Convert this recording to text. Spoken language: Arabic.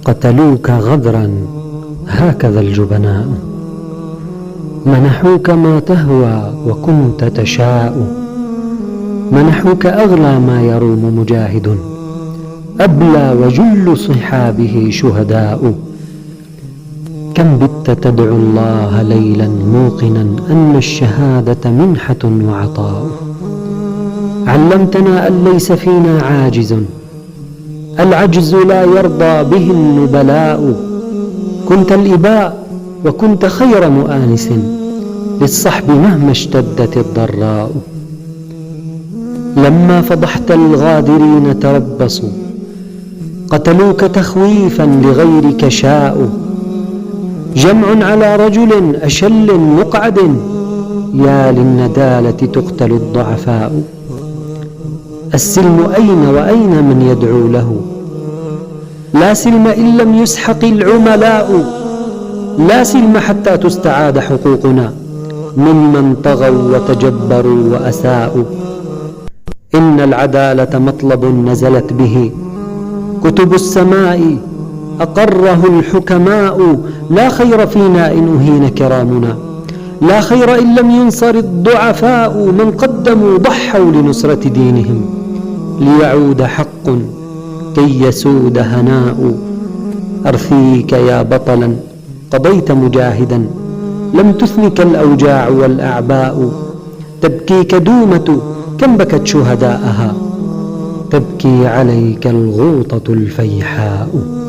قتلوك غدرا هكذا الجبناء، منحوك ما تهوى وكنت تشاء، منحوك أغلى ما يروم مجاهد، أبلى وجل صحابه شهداء. كم بت تدعو الله ليلا موقنا أن الشهادة منحة وعطاء، علمتنا أن ليس فينا عاجز، العجز لا يرضى به النبلاء، كنت الإباء وكنت خير مؤانس للصحب مهما اشتدت الضراء. لما فضحت الغادرين تربصوا، قتلوك تخويفا لغيرك شاء، جمع على رجل أشل مقعد، يا للندالة تقتل الضعفاء. السلم أين وأين من يدعو له، لا سلم إن لم يسحق العملاء، لا سلم حتى تستعاد حقوقنا ممن طغوا وتجبروا وأساءوا. إن العدالة مطلب نزلت به كتب السماء، أقره الحكماء، لا خير فينا إن أهين كرامنا، لا خير إن لم ينصر الضعفاء. من قدموا ضحوا لنصرة دينهم، ليعود حق كي يسود هناء. أرثيك يا بطلا قضيت مجاهدا، لم تثنك الأوجاع والأعباء، تبكيك دومة كم بكت شهداءها، تبكي عليك الغوطة الفيحاء.